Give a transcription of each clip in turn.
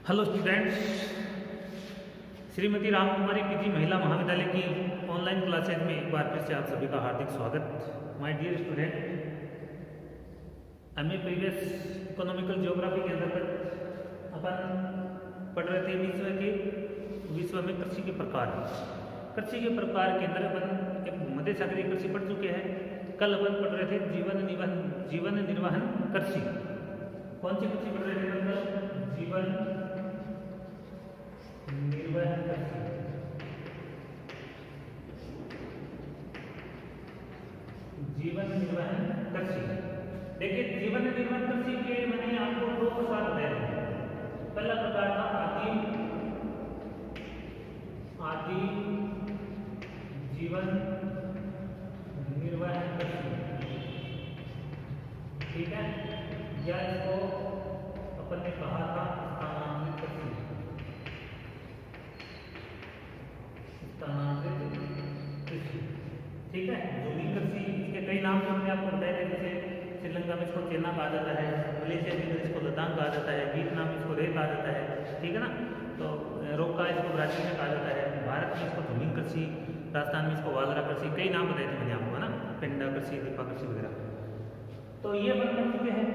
Hello students, Shrimati Ram कुमारी PG महिला महाविद्यालय की ऑनलाइन क्लासेज में एक बार फिर से आप सभी का हार्दिक स्वागत। माय डियर स्टूडेंट, हमें प्रीवियस इकोनॉमिकल ज्योग्राफी के अंतर्गत अपन पढ़ रहे थे विश्व में कृषि के प्रकार। कृषि के प्रकार के अंदर अपन एक मध्य सागरीय कृषि पढ़ चुके हैं। कल अपन पढ़ रहे थे जीवन निर्वहन कृषि। कौन सी कृषि पढ़ रहे थे? मतलब जीवन निर्वहन कृषि। जीवन निर्वहन कृषि। देखिए, जीवन निर्वहन कृषि के मैंने आपको दो प्रकार बताए थे। पहला प्रकार था आदि जीवन निर्वहन कृषि, ठीक है, या इसको अपन ने कहा था स्थानांतरित कृषि। स्थानांतरित कृषि, ठीक है। जोगिंग कृषि, इसके कई नाम जो हमने आपको बताए थे, जैसे श्रीलंका में इसको चेना कहा जाता है, मलेशिया के अंदर इसको लद्दाख कहा जाता है, वियतनाम में इसको रे कहा जाता है, ठीक है ना। तो रोका इसको ब्राजील में कहा जाता है, भारत में इसको जोगिंग कृषि, राजस्थान में इसको वालरा कृषि, कई नाम बताए थे मैंने आपको, है ना, पेंडा कृषि, दीपा कृषि वगैरह। तो ये बन कर चुके हैं।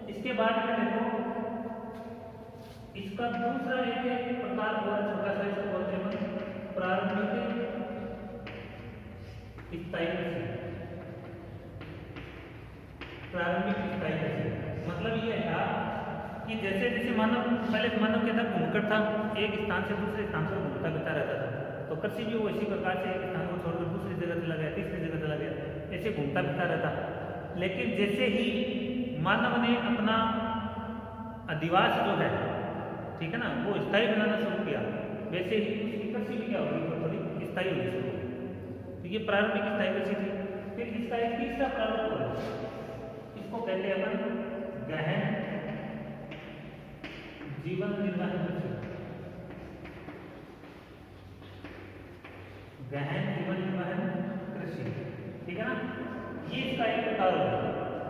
इसके बाद में देखो, इसका दूसरा एक प्रकार और छोटा सा, इसको बोलते हैं प्रारंभिक स्थायी कृषि। प्रारंभिक स्थायी कृषि मतलब ये था कि जैसे जैसे पहले मानव के अंदर घूमकर था, एक स्थान से दूसरे स्थान पर घूमता फिरता रहता था। तो कृषि भी वो इसी प्रकार से एक स्थान को छोड़कर दूसरी जगह चला गया, तीसरी जगह चला गया, ऐसे घूमता फिरता रहता। लेकिन जैसे ही मानव ने अपना अधिवास जो है, ठीक है ना, वो स्थायी बनाना शुरू किया, वैसे ही उसकी कृषि भी क्या होगी, थोड़ी स्थायी होनी शुरू हुई। तो ये प्रारंभिक स्थायी कृषि थी। फिर इसका एक तीसरा प्रारूप है, इसको कहते हैं अपन गहन जीवन निर्वहन कृषि। गहन जीवन निर्वहन कृषि, ठीक है ना। ये इसका एक प्रकार होगा।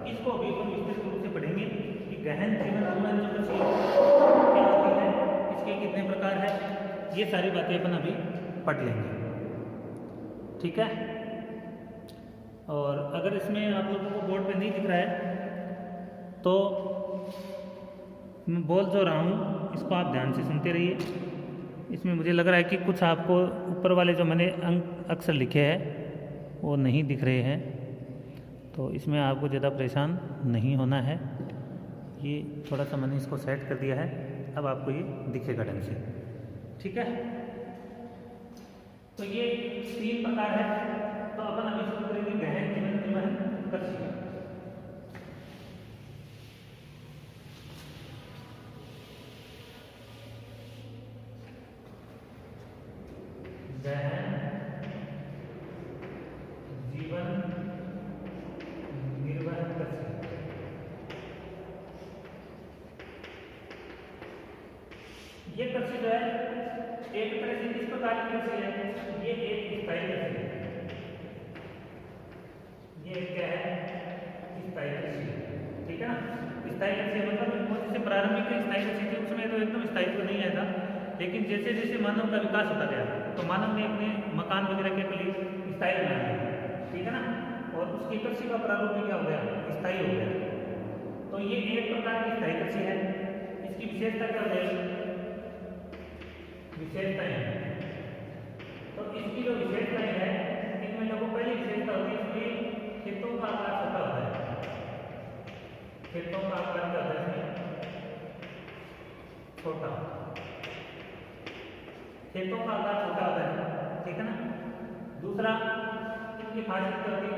इसको भी हम विस्तृत रूप से पढ़ेंगे कि गहन जीवन निर्वहन जो कृषि क्या होती है, इसके कितने प्रकार है, ये सारी बातें अपन अभी पढ़ लेंगे, ठीक है। और अगर इसमें आप लोगों को बोर्ड पे नहीं दिख रहा है तो मैं बोल जो रहा हूँ इसको आप ध्यान से सुनते रहिए। इसमें मुझे लग रहा है कि कुछ आपको ऊपर वाले जो मैंने अंक अक्षर लिखे हैं वो नहीं दिख रहे हैं, तो इसमें आपको ज़्यादा परेशान नहीं होना है। ये थोड़ा सा मैंने इसको सेट कर दिया है, अब आपको ये दिखेगा ढंग से, ठीक है। तो ये तीन प्रकार है। तो अपन अभी शुरू करेंगे गहन जीवन निर्वहन कृषि। गहन जीवन निर्वहन कृषि, ये कृषि जो है एक तरह से किस प्रकार की कृषि है, ये एक स्थायी कृषि है। ये क्या है? स्थायी कृषि, ठीक है ना। स्थायी कृषि मतलब जैसे प्रारंभिक स्थायी कृषि थी, उसमें तो एकदम स्थायी तो नहीं आया था, लेकिन जैसे जैसे मानव का विकास होता गया तो मानव ने अपने मकान वगैरह के लिए स्थायी बना लिया, ठीक है ना, और उसकी कृषि का प्रारूप भी क्या हो गया, स्थायी हो गया। तो ये एक प्रकार की स्थायी कृषि है। इसकी विशेषता क्या हो जाएगी? विशेषताएं। तो इसकी जो विशेषताएं है, इनमें देखो पहली विशेषता होती है इसमें खेतों का आकार छोटा होता है। खेतों का आकार क्या होता है इसमें? छोटा। खेतों का आकार छोटा होता है, ठीक है ना। दूसरा इसकी खासियत क्या होती है?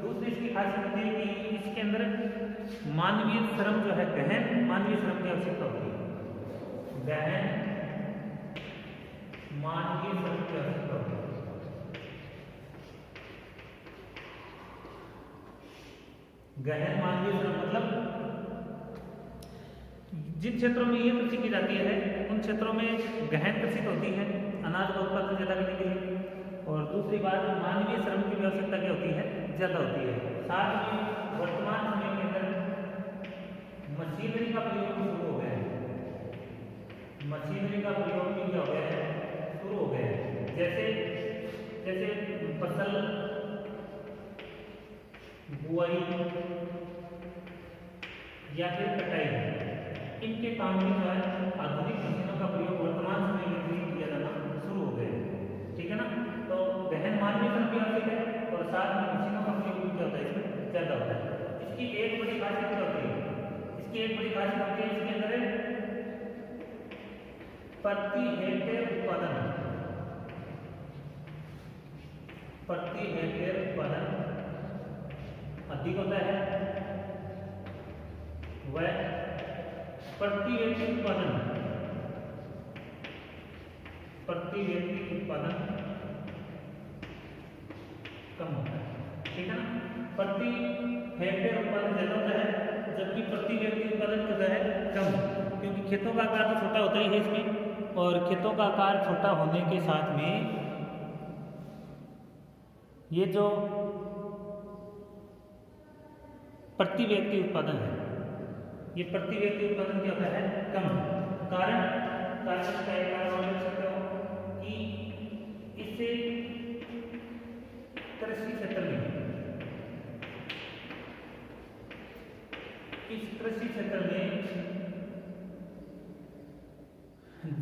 दूसरी इसकी खासियत होती है कि इसके अंदर मानवीय श्रम जो है, गहन मानवीय श्रम की आवश्यकता होती है। गहन मानवीय श्रम की आवश्यकता होती है। गहन मानवीय श्रम मतलब जिन क्षेत्रों में ये कृषि की जाती है उन क्षेत्रों में गहन कृषि होती है, अनाज का उत्पादन ज्यादा करने के लिए। और दूसरी बात, मानवीय श्रम की आवश्यकता क्या होती है? ज्यादा होती है। साथ में वर्तमान समय के अंदर मशीनरी का प्रयोग शुरू हो गया है। मशीनरी का प्रयोग भी क्या हो गया है, शुरू हो गया है। जैसे जैसे फसल बुआई या फिर कटाई, इनके काम में जो है आधुनिक मशीनों का प्रयोग वर्तमान समय में भी किया जाना शुरू हो गया है। ठीक है ना। तो गहन मानवीय श्रम भी आवश्यक है और साथ में मशीनों का प्रयोग भी क्या होता है, इसमें ज्यादा होता है। इसकी एक बड़ी खासियत क्या होती है, इसकी एक बड़ी खासियत होती है, इसके अंदर प्रति हेक्टेयर उत्पादन, प्रति हेक्टेयर उत्पादन अधिक होता है, वह प्रति व्यक्ति उत्पादन, प्रति व्यक्ति उत्पादन कम होता है। ठीक है ना। प्रति हेक्टेयर उत्पादन ज्यादा होता है, जबकि प्रति व्यक्ति उत्पादन क्या है, कम, क्योंकि खेतों का आकार तो छोटा होता ही है इसमें, और खेतों का आकार छोटा होने के साथ में ये जो प्रति व्यक्ति उत्पादन है, ये प्रति व्यक्ति उत्पादन क्या होता है, कम। कारण इसका एक कारण और देख सकते हो कि इससे कृषि क्षेत्र में, इस कृषि क्षेत्र में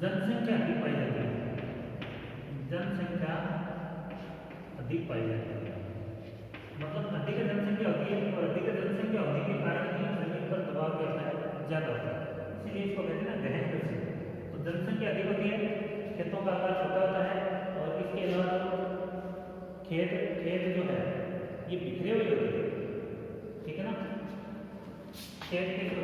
जनसंख्या अधिक पाई जाती है, जनसंख्या अधिक पाई जाती है, मतलब अधिक जनसंख्या होती है, और अधिक जनसंख्या होने के कारण ही जमीन पर दबाव क्या होता है, ज्यादा होता है। इसीलिए इसको कहते हैं ना गहन कृषि। तो जनसंख्या अधिक होती है, खेतों का आकार छोटा होता है, और इसके अलावा खेत जो है ये बिखरे हुए होते हैं। ठीक है ना। खेत बिखरे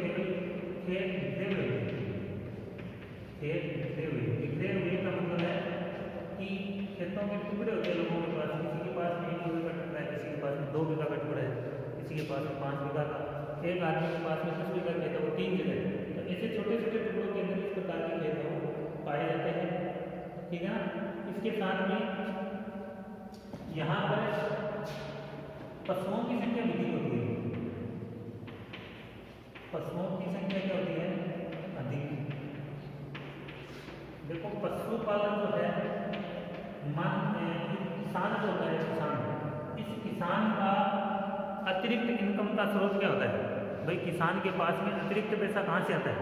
हुए, बिखरे हुए का मतलब है कि खेतों के टुकड़े होते हैं लोगों के पास, किसी के पास में 1 बीघा का टुकड़ा है, किसी के पास में 2 बीघा का टुकड़ा है, किसी के पास में 5 बीघा का, एक आदमी के पास में 10 बीघा खेत है, वो 3 जगह। तो ऐसे छोटे छोटे टुकड़ों के अंदर इस प्रकार के खेत पाए जाते हैं। ठीक है ना। इसके साथ में यहाँ पर पशुओं की संख्या अधिक होती है, पशुओं की संख्या क्या होती है, अधिक। देखो पशुपालन जो है, किसान जो होता है, किसान, इस किसान का अतिरिक्त इनकम का स्रोत क्या होता है भाई, किसान के पास में अतिरिक्त पैसा कहाँ से आता है,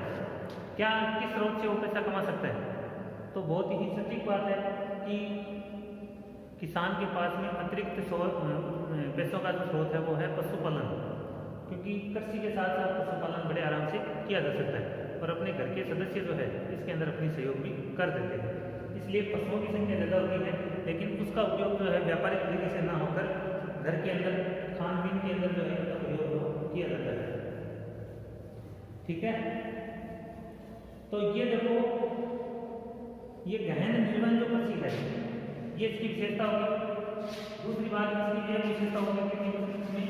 क्या किस स्रोत से वो पैसा कमा सकता है। तो बहुत ही सटीक बात है कि किसान के पास में अतिरिक्त पैसों का जो स्रोत है वो है पशुपालन, क्योंकि कृषि के साथ साथ पशुपालन बड़े आराम से किया जा सकता है, और अपने घर के सदस्य जो है इसके अंदर अपनी सहयोग भी कर देते हैं। इसलिए पशुओं की संख्या ज़्यादा होती है, लेकिन उसका उपयोग जो है व्यापारिक तरीके से ना होकर घर के अंदर खान पीन के अंदर जो है इसका प्रयोग किया जाता है। ठीक है। तो ये देखो, ये गहन निर्माण जो कृषि है ये इसकी विशेषता होगी। दूसरी बात इसकी यह विशेषता होगी कि इसमें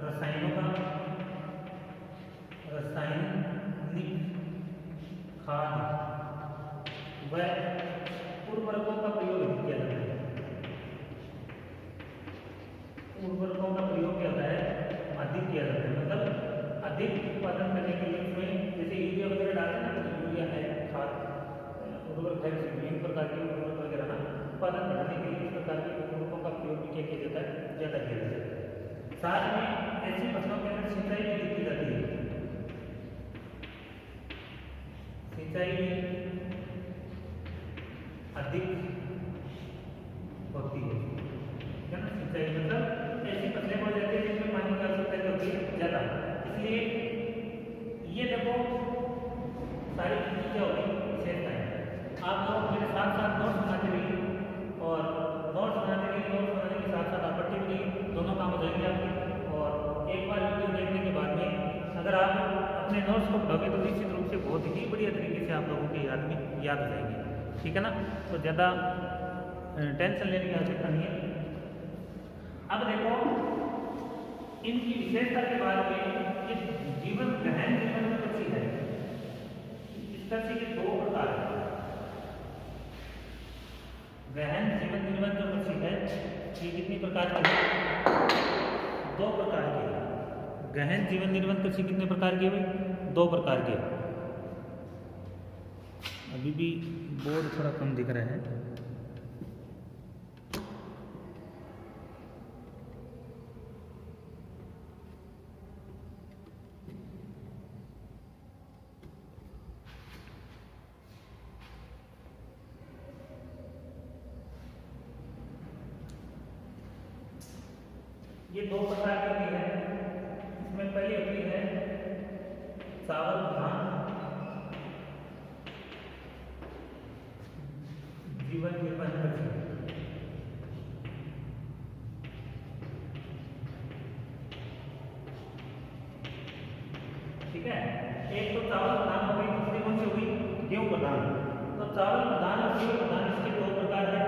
रासायनिक खाद व उर्वरकों का प्रयोग किया जाता है। उर्वरकों का प्रयोग क्या होता है, अधिक किया जाता है, मतलब अधिक उत्पादन करने के लिए इसमें जैसे यूरिया वगैरह डालते हैं ना, तो यूरिया है, खाद उर्वरक है, विभिन्न प्रकार के उर्वरक वगैरह ना उत्पादन बढ़ाने के लिए इस प्रकार के उर्वरकों का प्रयोग भी क्या किया जाता है, ज़्यादा किया जाता है। साथ में ऐसी फसलों के अंदर सिंचाई भी की जाती है, सिंचाई भी अधिक होती है ना। सिंचाई मतलब ऐसी फसलें हो जाती है जिसमें पानी की आवश्यकता होती है ज़्यादा। इसलिए ये देखो सारी चीज़ें क्या होगी, विशेषताएं। आप लोग मेरे साथ साथ नोट्स बनाते रहिए, और नोट्स बनाने के साथ साथ आप पढ़ते भी रहिए, दोनों काम हो जाएंगे आपके। और एक बार वीडियो देखने के बाद में अगर आप अपने नोट्स को पढ़ोगे तो निश्चित रूप से बहुत ही बढ़िया तरीके से आप लोगों के याद में याद हो जाएंगे। ठीक है ना। तो ज़्यादा टेंशन लेने की आवश्यकता नहीं है। अब देखो इनकी विशेषता के बारे में, ये जीवन गहन जीवन में कृषि है, इस कृषि के 2 प्रकार हैं। गहन जीवन निर्माण जो कृषि है ये कितनी प्रकार की है, 2 प्रकार की है। गहन जीवन निर्माण कृषि कितने प्रकार की है भाई, 2 प्रकार की है। अभी भी बोर्ड थोड़ा कम दिख रहा है। ये दो प्रकार की होती है। इसमें पहली होती है चावल धान जीवन निर्वाह कृषि। ठीक है, एक तो चावल प्रधान हो गई, दूसरी कौन सी हो गई? गेहूं प्रधान। तो चावल प्रधान और गेहूं प्रधान इसके दो प्रकार है।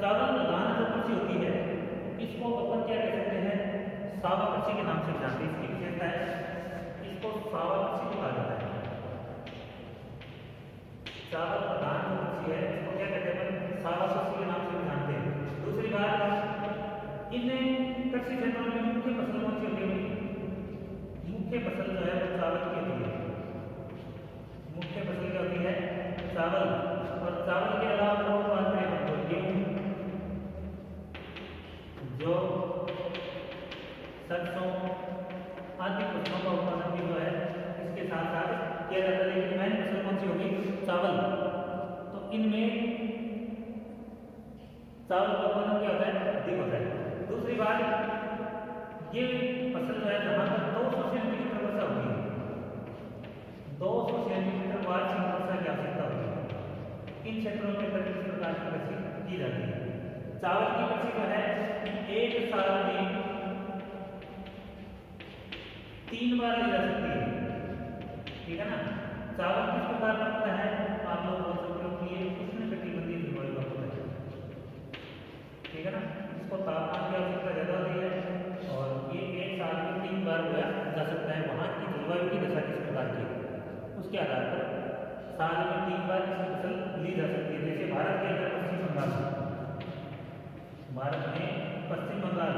चावल प्रधान जो कृषि होती है इसको अपन क्या कह सकते हैं? सावा कृषि के नाम से जानते हैं। इसकी विशेषता है इसको सावा कृषि कहा जाता है। चावल प्रधान जो कृषि है इसको क्या कहते हैं? सावा कृषि के नाम से जानते हैं। दूसरी बात, इन कृषि क्षेत्रों में मुख्य फसल कौन सी होती है? मुख्य फसल जो है वो चावल की होती है। मुख्य फसल क्या होती है? चावल। और चावल के अलावा और बात करें तो गेहूं, जो सरसों आदि फसलों का उत्पादन भी जो है इसके साथ साथ किया जाता है। लेकिन मेन फसल कौन सी होगी? चावल। तो इनमें चावल का उत्पादन क्या होता है? अधिक होता है। दूसरी बात, ये फसल जो है जहाँ तक 200 सेंटीमीटर वर्षा होती है, 200 सेंटीमीटर वार्षिक वर्षा की आवश्यकता होती है, इन क्षेत्रों में किस प्रकार की कृषि की जाती है? चावल की कृषि जो है एक साल में 3 बार ली जा सकती है। ठीक है ना? चावल किस प्रकार का होता है? आप लोग बोल सकते हो कि ये उष्णकटिबंधीय जलवायु का होता है। ठीक है ना? इसको तापमान की आवश्यकता ज्यादा होती है और ये एक साल में 3 बार बोया जा सकता है। वहाँ की जलवायु की दशा किस प्रकार की है उसके आधार पर साल में 3 बार इसकी फसल ली जा सकती है। जैसे भारत के अंदर पश्चिम बंगाल, भारत में पश्चिम बंगाल,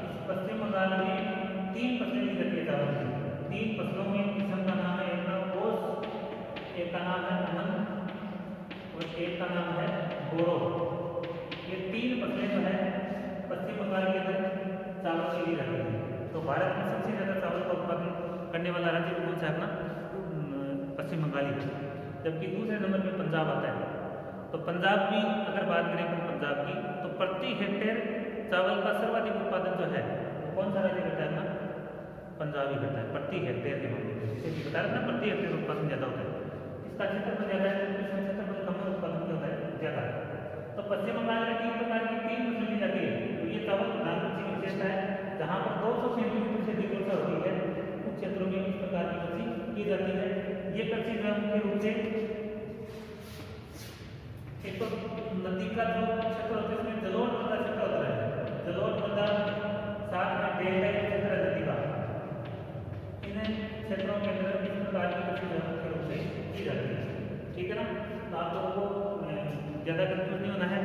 इस पश्चिम बंगाल में 3 फसलें ली जाती है चावल की। 3 फसलों में किस्म का नाम है, एक का ओस, एक का नाम है अमन और एक का नाम है बोरो। ये 3 फसलें जो है पश्चिम बंगाल के अंदर चावल की ली जाती है। तो भारत में सबसे ज़्यादा चावल का उत्पादन करने वाला राज्य कौन सा है? अपना पश्चिम बंगाल ही। जबकि दूसरे नंबर पे पंजाब आता है। तो पंजाब भी अगर बात करें तो पंजाब की, तो प्रति हेक्टेयर चावल का सर्वाधिक उत्पादन जो है कौन सा राज्य करता है? अपना पंजाब ही करता है प्रति हेक्टेयर के मामले में। जैसे बता रहे ना, प्रति हेक्टेयर उत्पादन ज़्यादा होता है, इसका क्षेत्रफल ज़्यादा है, इसमें क्षेत्रफल कम है, उत्पादन क्या होता है? ज़्यादा है। तो पश्चिम बंगाल में 3 प्रकार की 3 फसलें ली जाती है। तो ये चावल प्रधान कृषि की विशेषता है। जहाँ पर 200 सेंटीमीटर से अधिक वर्षा होती है उन क्षेत्रों में इस प्रकार की कृषि की जाती है। ये कृषि जो है मुख्य रूप से एक तो नदी का जो क्षेत्र होता है उसमें जलोढ़ मृदा क्षेत्र होता है, जलोढ़ मृदा, साथ में डेल्टा क्षेत्र नदी का, इन क्षेत्रों के अंदर इस प्रकार की कृषि जो मुख्य रूप से की जाती है। ठीक है ना? तो आप लोगों को ज़्यादा कंफ्यूज नहीं होना है।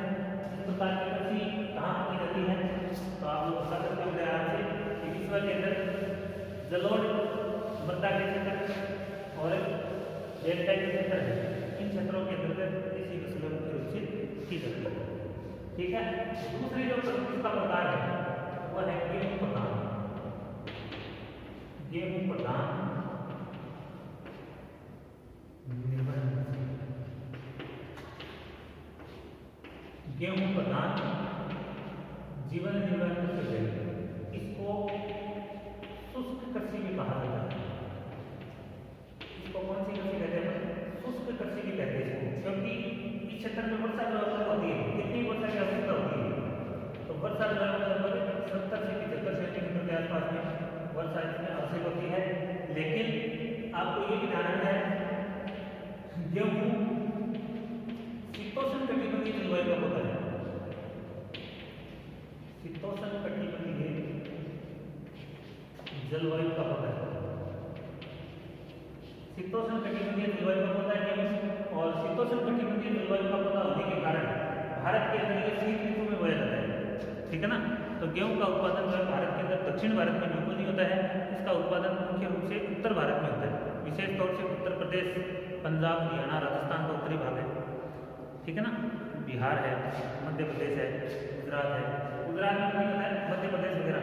इस प्रकार की कृषि कहाँ की जाती है तो आप लोग बता सकते हो आराम से कि विश्व के अंदर जलोढ़ मृदा के क्षेत्र और डेल्टा के क्षेत्र है, इन क्षेत्रों के अंदर इसी फसलों मुख्य रूप से की जाती है। ठीक है? दूसरी जो इसका प्रकार है वह है गेहूं प्रधान। गेहूं प्रधान गेहूं प्रधान जीवन निर्वाह कृषि है। इसको शुष्क कृषि भी कहा जाता है। इसको कौन सी कृषि कहते हैं? शुष्क कृषि भी कहते हैं इसको, क्योंकि इस क्षेत्र में वर्षा जो होती है, कितनी वर्षा की आवश्यकता होती है? तो वर्षा जो है लगभग 70 से 75 सेंटीमीटर के आसपास में वर्षा इसमें आवश्यक होती है। लेकिन आपको ये भी ध्यान रखना है, गेहूं शीतोष्ण कटिबंधीय जलवायु का होता है। शीतोष्ण कटिबंधीय जलवायु का होता है। शीतोष्ण कटिबंधीय जलवायु का होता है गेहूं, और शीतोष्ण कटिबंधीय जलवायु का पता होने के कारण भारत के अंदर ये शीत ऋतु में बोया जाता है। ठीक है ना? तो गेहूं का उत्पादन जो है भारत के अंदर दक्षिण भारत में बिल्कुल नहीं होता है। इसका उत्पादन मुख्य रूप से उत्तर भारत में होता है, विशेष तौर से उत्तर प्रदेश पंजाब, हरियाणा, राजस्थान का उत्तरी भाग है, ठीक है ना, बिहार है, मध्य प्रदेश है, गुजरात है, गुजरात में नहीं होता है, मध्य प्रदेश वगैरह।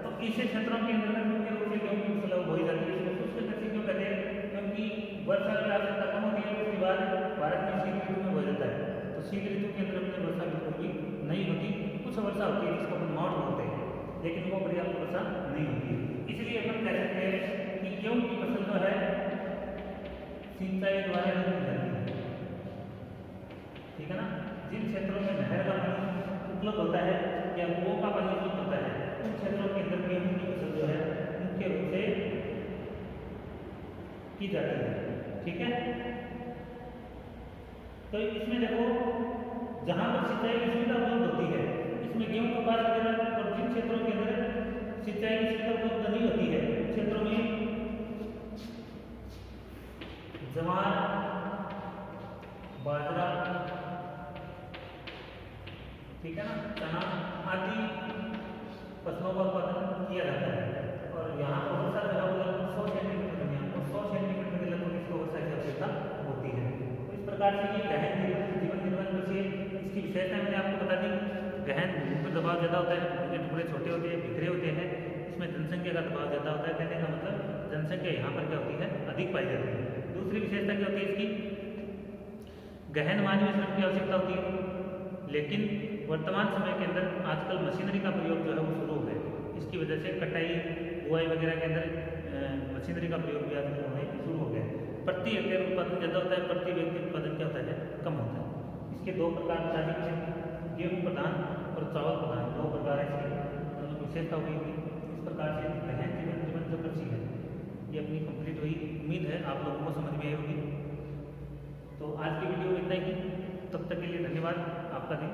तो ऐसे क्षेत्रों के अंदर मुख्य रूप से गेहूं की फसल बोई जाती है। इसको शुष्क कृषि क्यों कहते हैं? क्योंकि वर्षा की आवश्यकता कम होती है, उसके बाद भारत में शीत ऋतु में बोया जाता है। तो शीत ऋतु के अंदर अपनी वर्षा बिल्कुल भी नहीं होती, कुछ वर्षा होती है जिसको अपन माउंट बोलते हैं, लेकिन वो पर्याप्त वर्षा नहीं होती है। इसलिए अपन कह सकते हैं कि गेहूं की फसल जो है सिंचाई द्वारा नहीं की जाती है, ठीक है ना। जिन क्षेत्रों में नहर का पानी उपलब्ध होता है या कुओं का पानी उपलब्ध होता है, उन क्षेत्रों के अंदर गेहूं की फसल जो है मुख्य रूप से की जाती है, ठीक है। तो इसमें देखो, जहां पर सिंचाई की सुविधा उपलब्ध होती है, इसमें गेहूं कपास वगैरह, और जिन क्षेत्रों के अंदर सिंचाई की सुविधा उपलब्ध नहीं होती है, उन क्षेत्रों में ज्वार, बाजरा, ठीक है ना, चना आदि फसलों का उत्पादन किया जाता है। और यहाँ पर वर्षा जो है लगभग 100 सेंटीमीटर को 100 सेंटीमीटर के लगभग इसको वर्षा की आवश्यकता होती है। तो इस प्रकार से ये गहन जीवन निर्वहन कृषि, इसकी विशेषता मैंने आपको बता दी। गहन भूमि पर दबाव ज़्यादा होता है, भूमि के टुकड़े छोटे होते हैं, बिखरे होते हैं, इसमें जनसंख्या का दबाव ज़्यादा होता है। कहने का मतलब जनसंख्या यहाँ पर क्या होती है, अधिक पाई जाती है। दूसरी विशेषता क्या होती है इसकी, गहन मानवीय श्रम की आवश्यकता होती है, लेकिन वर्तमान समय के अंदर आजकल मशीनरी का प्रयोग जो है वो शुरू हो गया। इसकी वजह से कटाई, बुआई वगैरह के अंदर मशीनरी का प्रयोग भी आजकल होने शुरू हो गया है। प्रति हेक्टेयर उत्पादन ज़्यादा होता है, प्रति व्यक्ति उत्पादन क्या होता है, कम होता है। इसके दो प्रकार बता दी, गेहूँ प्रधान और चावल प्रधान, दो प्रकार है इसकी विशेषता हुई थी। इस प्रकार से गहन जीवन जो कृषि है ये अपनी कंप्लीट हुई। उम्मीद है आप लोगों को समझ में आई होगी। तो आज की वीडियो इतना ही, तब तक के लिए धन्यवाद, आपका दिन